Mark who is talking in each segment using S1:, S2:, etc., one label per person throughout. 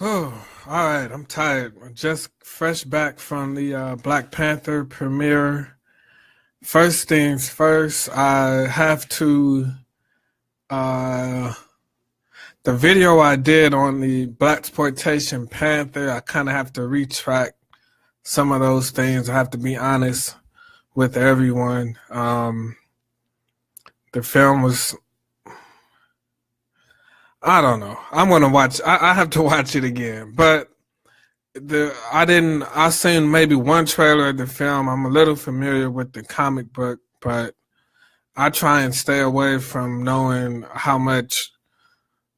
S1: Oh, all right. I'm tired. I'm just fresh back from the Black Panther premiere. First things first, I have to. Uh, the video I did on the Black Exploitation Panther, I kind of have to retract some of those things. I have to be honest with everyone. The film was. I don't know. I'm gonna watch. I have to watch it again, but I seen maybe one trailer of the film. I'm a little familiar with the comic book, but I try and stay away from knowing how much,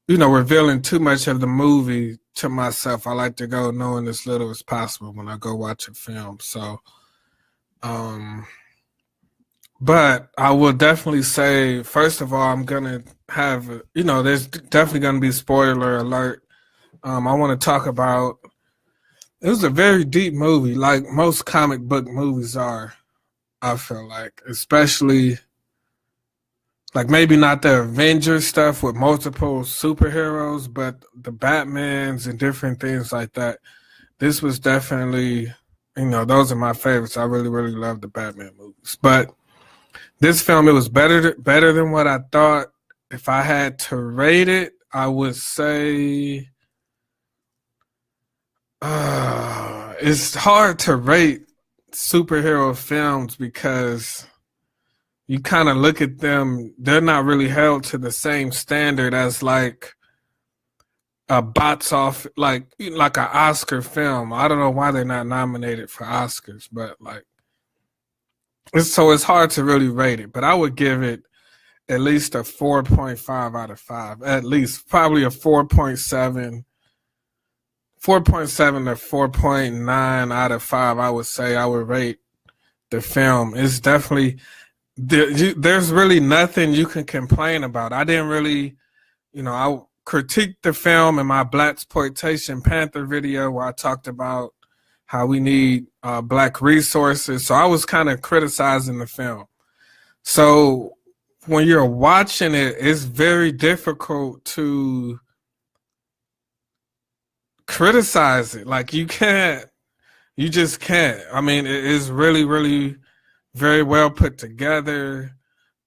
S1: revealing too much of the movie to myself. I like to go knowing as little as possible when I go watch a film. So, um, but I will definitely say, first of all, I'm gonna have, there's definitely gonna be spoiler alert. I want to talk about. It was a very deep movie, like most comic book movies are. I feel like, especially like maybe not the Avengers stuff with multiple superheroes, but the Batmans and different things like that. This was definitely, those are my favorites. I really, really love the Batman movies. But this film, it was better than what I thought. If I had to rate it, I would say it's hard to rate superhero films because you kind of look at them, they're not really held to the same standard as like a box off, like an Oscar film. I don't know why they're not nominated for Oscars, but like, it's hard to really rate it. But I would give it at least a 4.5 out of 5, at least probably a 4.7 to 4.9 out of 5. I would say I would rate the film. It's definitely there's really nothing you can complain about. I didn't really, I critiqued the film in my Black Exploitation Panther video where I talked about how we need black resources. So I was kind of criticizing the film. So when you're watching it, it's very difficult to criticize it. Like you just can't. I mean, it is really, really very well put together.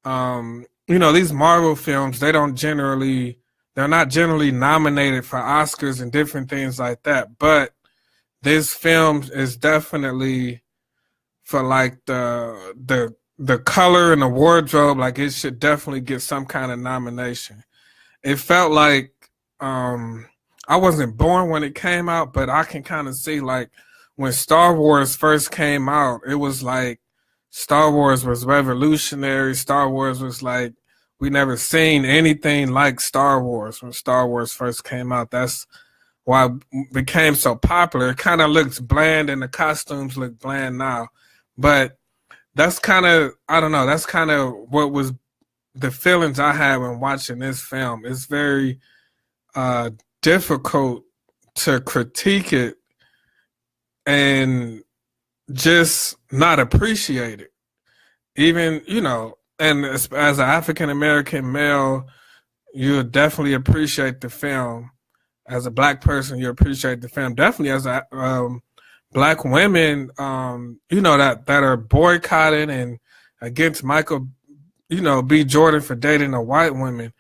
S1: These Marvel films, they're not generally nominated for Oscars and different things like that. But this film is definitely for like the color and the wardrobe, like it should definitely get some kind of nomination. It felt like I wasn't born when it came out, but I can kind of see like when Star Wars first came out, it was like Star Wars was revolutionary. Star Wars was like, we never seen anything like Star Wars when Star Wars first came out. That's why it became so popular. It kind of looks bland and the costumes look bland now. But that's kind of, I don't know, that's kind of what was the feelings I had when watching this film. It's very difficult to critique it and just not appreciate it. Even, and as an African American male, you definitely appreciate the film. As a black person, you appreciate the film. Definitely as a black women, that are boycotting and against Michael, B. Jordan for dating a white woman.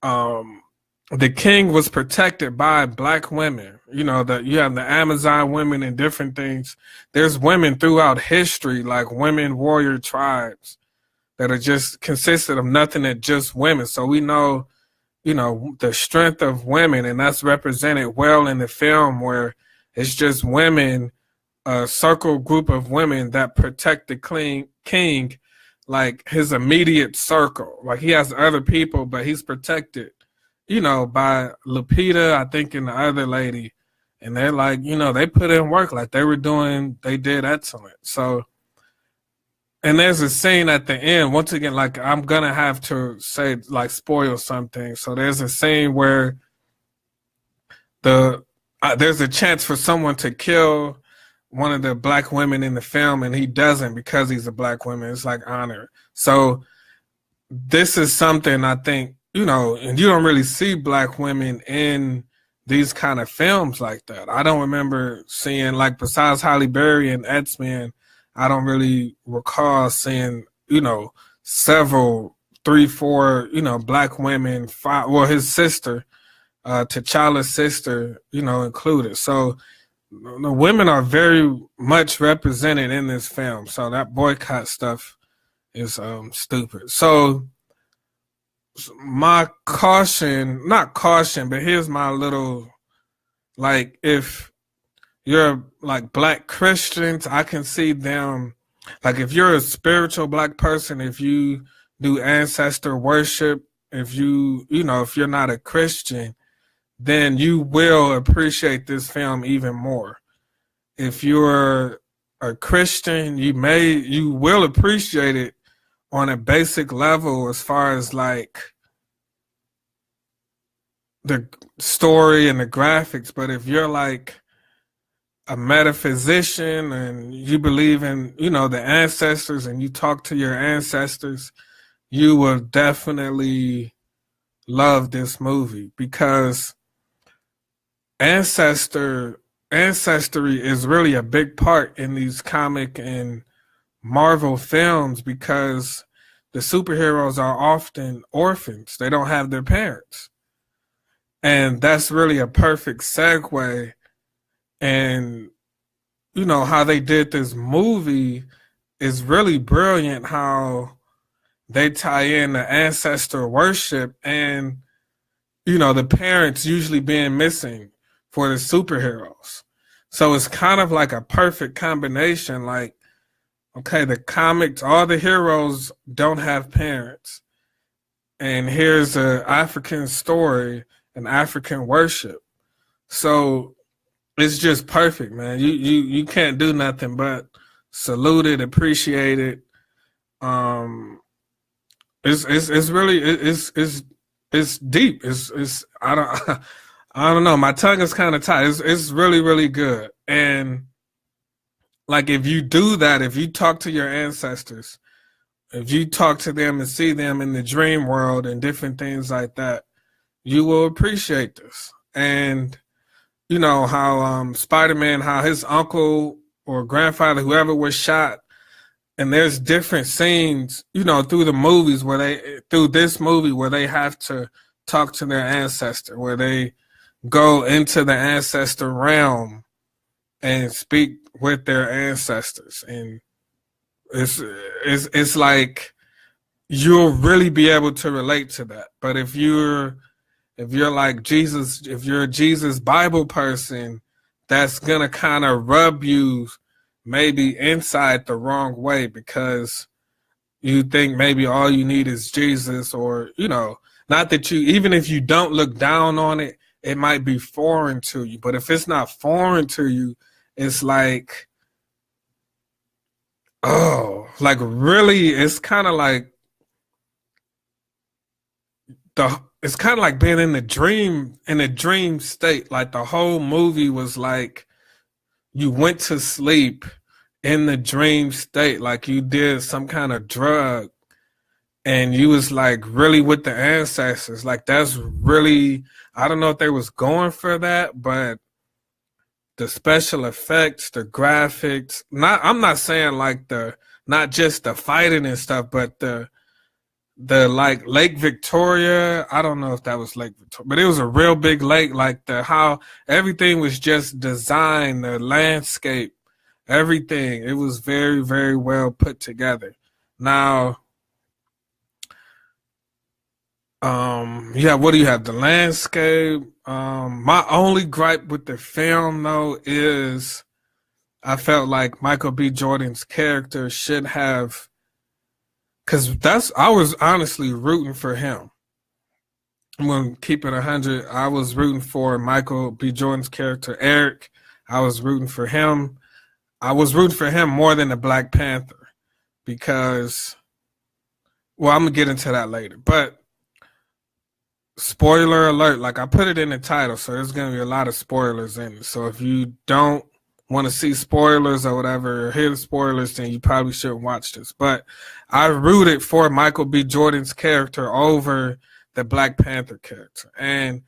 S1: The king was protected by black women. That you have the Amazon women and different things. There's women throughout history, like women warrior tribes that are just consisted of nothing but just women. So we know, the strength of women, and that's represented well in the film where it's just women, a circle group of women that protect the king, like his immediate circle. Like he has other people, but he's protected, by Lupita, I think, and the other lady. And they're like, they put in work, like they did excellent. So, and there's a scene at the end, once again, like I'm going to have to say, like spoil something. So there's a scene where there's a chance for someone to kill one of the black women in the film, and he doesn't because he's a black woman. It's like honor. So this is something I think, and you don't really see black women in these kind of films like that. I don't remember seeing, like, besides Halle Berry and X-Men, I don't really recall seeing, several, 3, 4, black women, 5, well, his sister, T'Challa's sister, included. So the women are very much represented in this film. So that boycott stuff is stupid. So my caution, not caution, but here's my little, like, if you're like black Christians, I can see them, like, if you're a spiritual black person, if you do ancestor worship, if if you're not a Christian, then you will appreciate this film even more. If you're a Christian, you will appreciate it on a basic level as far as like the story and the graphics. But if you're like a metaphysician and you believe in, the ancestors, and you talk to your ancestors, you will definitely love this movie, because ancestry is really a big part in these comic and Marvel films, because the superheroes are often orphans. They don't have their parents. And that's really a perfect segue. And, how they did this movie is really brilliant, how they tie in the ancestor worship and, the parents usually being missing for the superheroes. So it's kind of like a perfect combination. Like, okay, the comics, all the heroes don't have parents. And here's an African story, an African worship. So it's just perfect, man. You can't do nothing but salute it, appreciate it. It's really deep. It's I don't know. My tongue is kind of tight. It's really, really good. And like, if you do that, if you talk to your ancestors, if you talk to them and see them in the dream world and different things like that, you will appreciate this. And how Spider-Man, how his uncle or grandfather, whoever was shot, and there's different scenes, through the movies through this movie where they have to talk to their ancestor, where they go into the Ancestor Realm and speak with their ancestors. And it's like, you'll really be able to relate to that. But if you're like Jesus, if you're a Jesus Bible person, that's gonna kind of rub you maybe inside the wrong way, because you think maybe all you need is Jesus, or not that even if you don't look down on it, it might be foreign to you. But if it's not foreign to you, it's like, like, really, it's kind of like it's kind of like being in a dream state. Like, the whole movie was like you went to sleep in the dream state, like you did some kind of drug, and you was like really with the ancestors. Like, that's really, I don't know if they was going for that, but the special effects, the graphics, I'm not saying like not just the fighting and stuff, but the like Lake Victoria, I don't know if that was Lake Victoria, but it was a real big lake, like how everything was just designed, the landscape, everything. It was very, very well put together. Now, what do you have? The landscape. My only gripe with the film, though, is I felt like Michael B. Jordan's character should have, because I was honestly rooting for him. I'm going to keep it 100. I was rooting for Michael B. Jordan's character, Eric. I was rooting for him. I was rooting for him more than the Black Panther, because, well, I'm going to get into that later. But spoiler alert, like, I put it in the title, so there's going to be a lot of spoilers in it. So if you don't want to see spoilers or whatever, or hear the spoilers, then you probably shouldn't watch this. But I rooted for Michael B. Jordan's character over the Black Panther character. And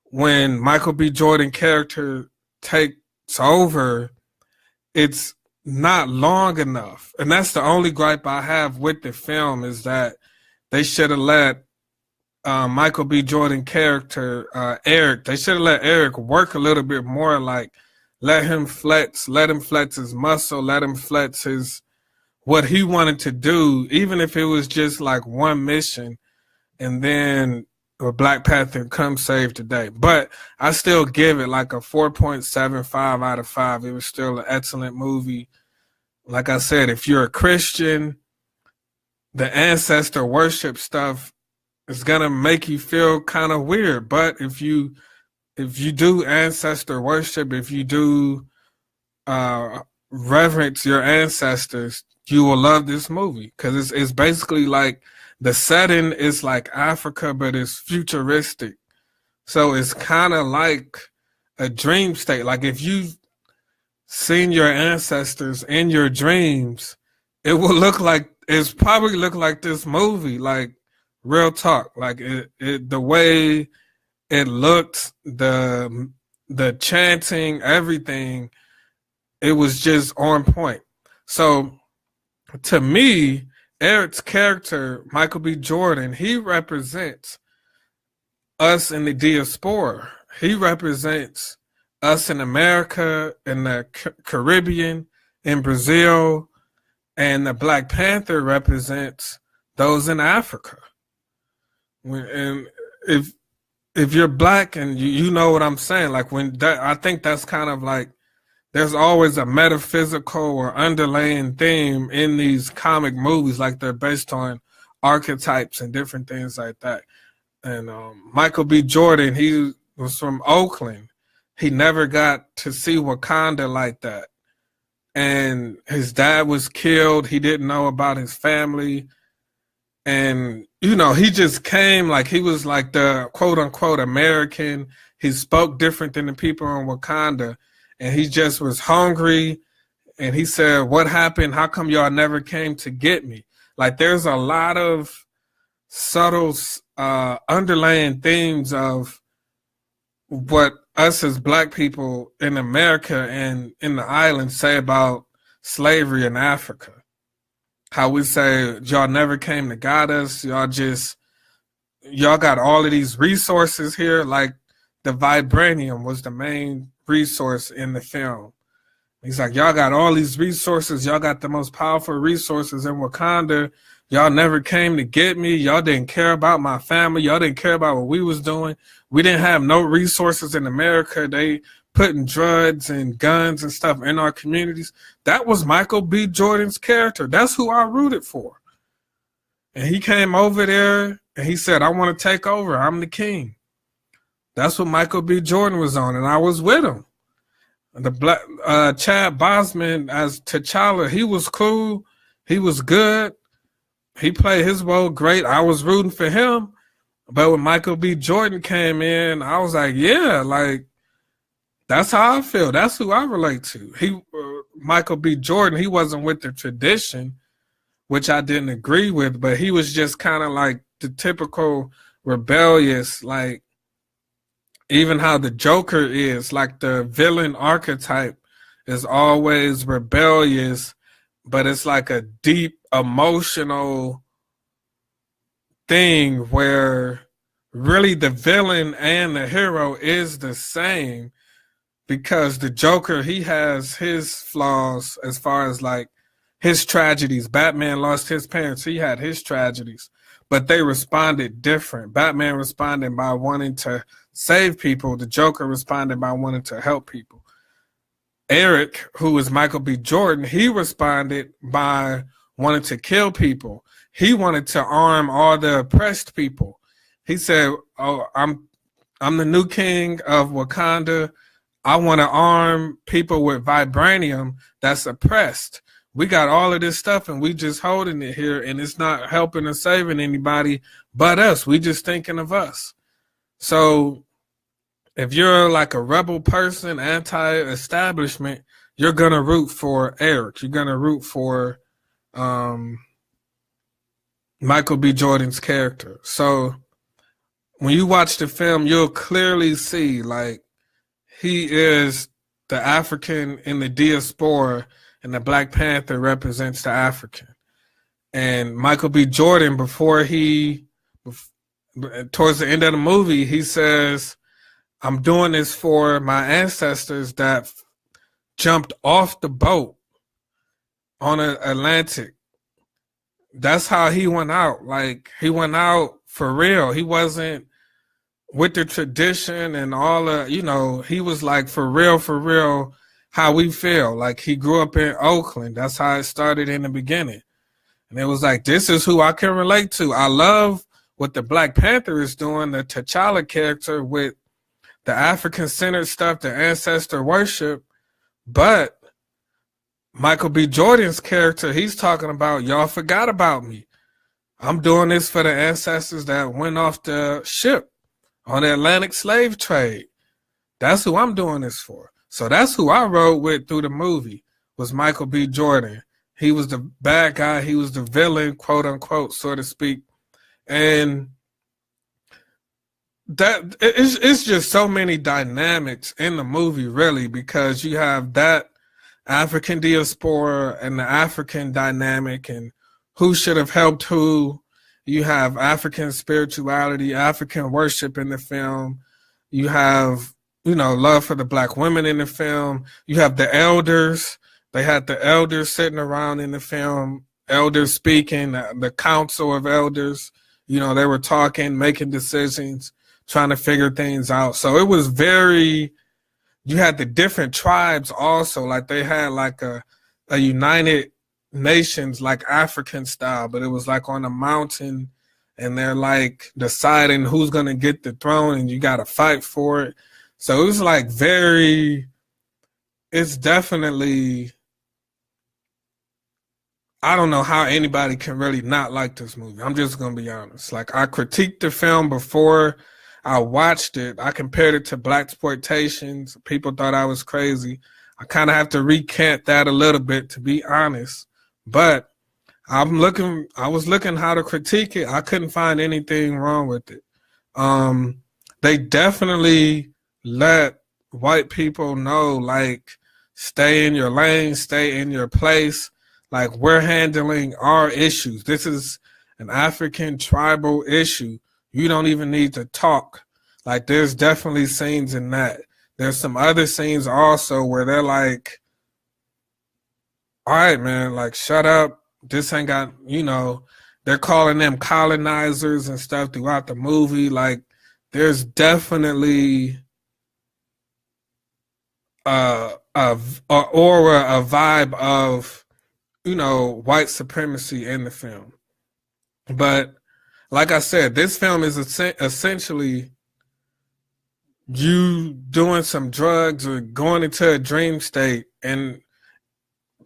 S1: when Michael B. Jordan character takes over, it's not long enough. And that's the only gripe I have with the film, is that they should have let Michael B. Jordan character, Eric, they should have let Eric work a little bit more, like let him flex his muscle, let him flex what he wanted to do, even if it was just like one mission, and then Black Panther come save the day. But I still give it like a 4.75 out of 5. It was still an excellent movie. Like I said, if you're a Christian, the Ancestor Worship stuff is gonna make you feel kind of weird. But if you do Ancestor Worship, if you do reverence your ancestors, you will love this movie, because it's basically like, the setting is like Africa, but it's futuristic. So it's kind of like a dream state. Like if you've seen your ancestors in your dreams, it's probably look like this movie, like real talk. Like the way it looked, the chanting, everything, it was just on point. So to me, Eric's character, Michael B. Jordan, he represents us in the diaspora. He represents us in America, in the Caribbean, in Brazil, and the Black Panther represents those in Africa. And if you're Black, and you know what I'm saying, like I think that's kind of like, there's always a metaphysical or underlying theme in these comic movies, like they're based on archetypes and different things like that. And Michael B. Jordan, he was from Oakland. He never got to see Wakanda like that. And his dad was killed. He didn't know about his family. And, he just came, like he was like the quote unquote American. He spoke different than the people in Wakanda. And he just was hungry, and he said, what happened? How come y'all never came to get me? Like, there's a lot of subtle underlying themes of what us as Black people in America and in the islands say about slavery in Africa. How we say, y'all never came to guide us. Y'all got all of these resources here. Like the vibranium was the main resource in the film. He's like, y'all got all these resources. Y'all got the most powerful resources in Wakanda. Y'all never came to get me. Y'all didn't care about my family. Y'all didn't care about what we was doing. We didn't have no resources in America. They putting drugs and guns and stuff in our communities. That was Michael B. Jordan's character. That's who I rooted for. And he came over there and he said, I want to take over. I'm the king. That's what Michael B. Jordan was on, and I was with him. The Black Chad Boseman as T'Challa, he was cool. He was good. He played his role great. I was rooting for him. But when Michael B. Jordan came in, I was like, yeah, like, that's how I feel. That's who I relate to. Michael B. Jordan, he wasn't with the tradition, which I didn't agree with, but he was just kind of like the typical rebellious, like, even how the Joker is, like the villain archetype is always rebellious, but it's like a deep emotional thing where really the villain and the hero is the same, because the Joker, he has his flaws as far as like his tragedies. Batman lost his parents. He had his tragedies, but they responded different. Batman responded by wanting to save people. The Joker responded by wanting to help people. Eric, who is Michael B. Jordan, he responded by wanting to kill people. He wanted to arm all the oppressed people. He said, oh, I'm the new king of Wakanda. I want to arm people with vibranium that's oppressed. We got all of this stuff and we just holding it here, and it's not helping or saving anybody but us. We just thinking of us. So if you're like a rebel person, anti-establishment, you're going to root for Eric. You're going to root for Michael B. Jordan's character. So when you watch the film, you'll clearly see like he is the African in the diaspora, and the Black Panther represents the African. And Michael B. Jordan, towards the end of the movie, he says, I'm doing this for my ancestors that jumped off the boat on the Atlantic. That's how he went out. Like, he went out for real. He wasn't with the tradition and all the, he was like, for real, how we feel. Like, he grew up in Oakland. That's how it started in the beginning. And it was like, this is who I can relate to. I love what the Black Panther is doing, the T'Challa character, with the African-centered stuff, the Ancestor Worship. But Michael B. Jordan's character, he's talking about, y'all forgot about me. I'm doing this for the ancestors that went off the ship on the Atlantic slave trade. That's who I'm doing this for. So that's who I rode with through the movie, was Michael B. Jordan. He was the bad guy. He was the villain, quote unquote, so to speak. And that it's just so many dynamics in the movie, really, because you have that African diaspora and the African dynamic and who should have helped who. You have African spirituality, African worship in the film. You have, love for the Black women in the film. You have the elders. They had the elders sitting around in the film, elders speaking, the council of elders. They were talking, making decisions, trying to figure things out. So it was you had the different tribes also. Like, they had like a United Nations, like African style, but it was like on a mountain, and they're like deciding who's going to get the throne, and you got to fight for it. So it was like it's definitely, I don't know how anybody can really not like this movie. I'm just going to be honest. Like, I critiqued the film before I watched it. I compared it to blaxploitation. People thought I was crazy. I kind of have to recant that a little bit, to be honest. But I was looking how to critique it. I couldn't find anything wrong with it. They definitely let white people know, like, stay in your lane, stay in your place. Like, we're handling our issues. This is an African tribal issue. You don't even need to talk. Like, there's definitely scenes in that. There's some other scenes also where they're like, all right, man, like, shut up. This ain't got, they're calling them colonizers and stuff throughout the movie. Like, there's definitely a aura, a vibe of, white supremacy in the film. But like I said, this film is essentially you doing some drugs or going into a dream state and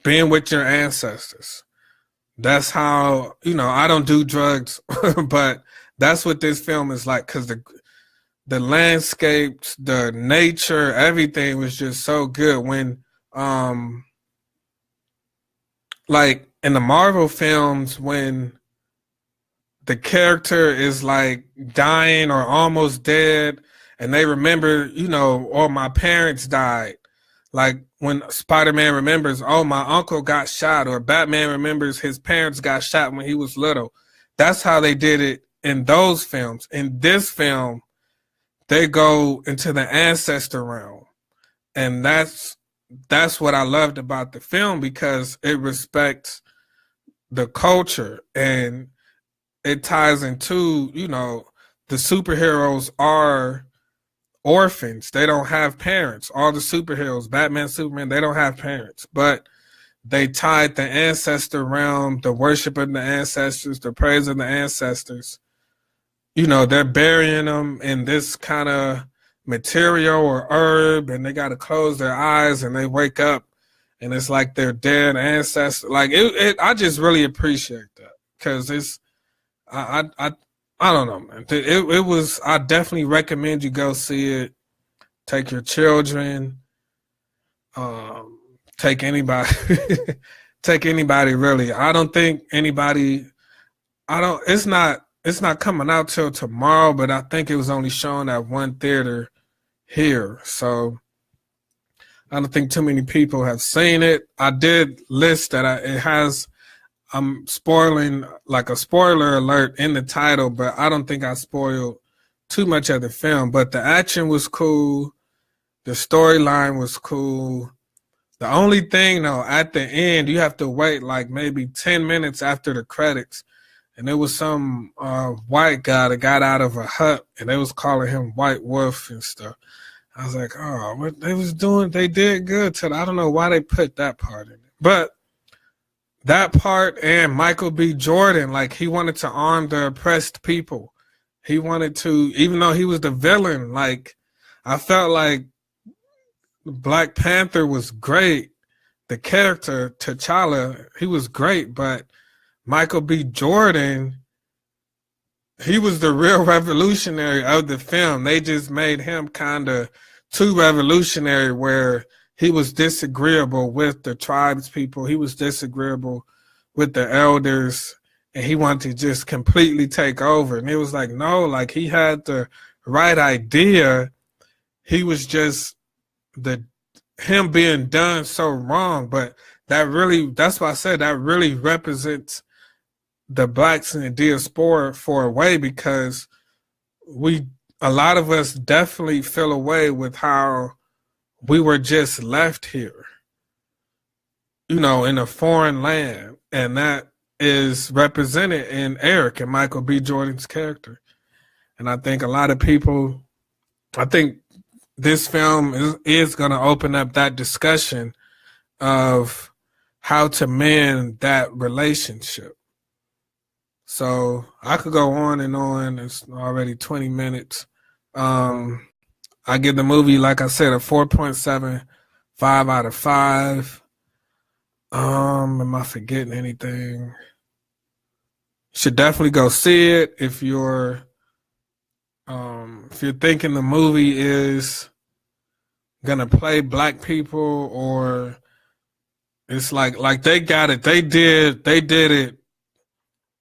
S1: being with your ancestors. That's how, I don't do drugs, but that's what this film is like, because the landscapes, the nature, everything was just so good. When, like in the Marvel films, when the character is like dying or almost dead, and they remember, oh, my parents died. Like when Spider-Man remembers, oh, my uncle got shot, or Batman remembers his parents got shot when he was little. That's how they did it in those films. In this film, they go into the Ancestor Realm. And that's what I loved about the film, because it respects the culture and it ties into, the superheroes are orphans. They don't have parents. All the superheroes, Batman, Superman, they don't have parents. But they tied the Ancestor Realm, the worship of the ancestors, the praise of the ancestors. They're burying them in this kind of material or herb, and they got to close their eyes and they wake up and it's like their dead ancestor. Like I just really appreciate that, because it's, I don't know, man. It was. I definitely recommend you go see it. Take your children. Take anybody. Take anybody, really. I don't think anybody. It's not it's not coming out till tomorrow, but I think it was only shown at one theater here. So I don't think too many people have seen it. I did list that it has, I'm spoiling, like a spoiler alert in the title, but I don't think I spoiled too much of the film. But the action was cool. The storyline was cool. The only thing, though, at the end, you have to wait like maybe 10 minutes after the credits. And there was some white guy that got out of a hut, and they was calling him White Wolf and stuff. I was like, oh, what they was doing, they did good to it. I don't know why they put that part in it. But that part and Michael B. Jordan, like he wanted to arm the oppressed people. He wanted to, even though he was the villain, like I felt like Black Panther was great. The character, T'Challa, he was great, but Michael B. Jordan, he was the real revolutionary of the film. They just made him kind of too revolutionary where he was disagreeable with the tribes people. He was disagreeable with the elders, and he wanted to just completely take over. And it was like, no, like he had the right idea. He was just him being done so wrong. But that's why I said that really represents the blacks in the diaspora for a way, because a lot of us definitely feel away with how we were just left here, in a foreign land. And that is represented in Eric and Michael B. Jordan's character. And I think a lot of people, I think this film is going to open up that discussion of how to mend that relationship. So I could go on and on. It's already 20 minutes. I give the movie, like I said, a 4.75 out of 5. Am I forgetting anything? You should definitely go see it if you're thinking the movie is gonna play black people, or it's like they got it. They did it.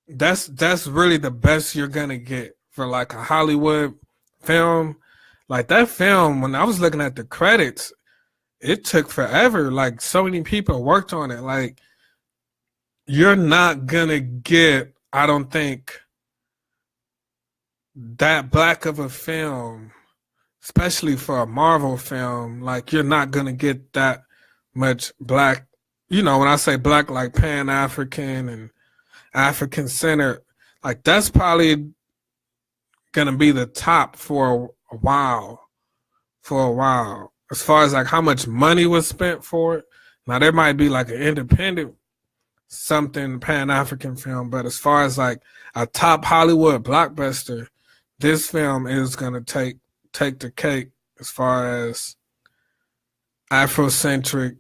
S1: That's really the best you're gonna get for like a Hollywood film. Like that film, when I was looking at the credits, it took forever. Like so many people worked on it. Like you're not gonna get, I don't think, that black of a film, especially for a Marvel film. Like you're not gonna get that much black. When I say black, like Pan-African and African centered, like that's probably gonna be the top for a while. As far as like how much money was spent for it. Now there might be like an independent something Pan-African film, but as far as like a top Hollywood blockbuster, this film is gonna take the cake as far as Afrocentric,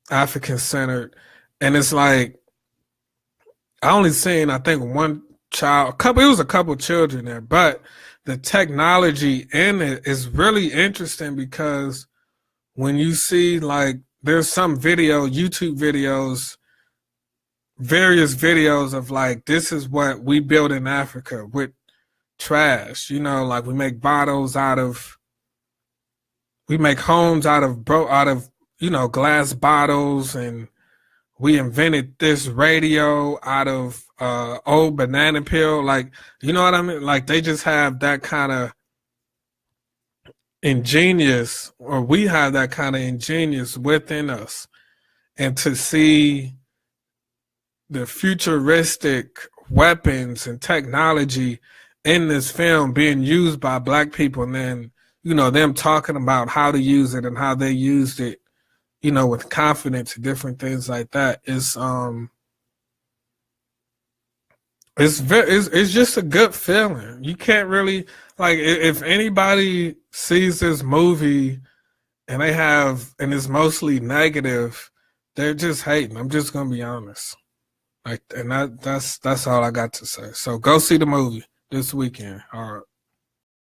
S1: African centered. And it's like I only seen, I think, one child, it was a couple children there, but the technology in it is really interesting, because when you see, like, there's some YouTube videos, various videos of like, this is what we build in Africa with trash, like we make homes out of glass bottles, and we invented this radio out of old banana peel. Like, you know what I mean? Like they just have that kind of ingenious, or we have that kind of ingenious within us. And to see the futuristic weapons and technology in this film being used by black people, and then, them talking about how to use it and how they used it, with confidence and different things like that. It's just a good feeling. You can't really, like, if anybody sees this movie and it's mostly negative, they're just hating. I'm just gonna be honest. Like, and that's all I got to say. So go see the movie this weekend. All right.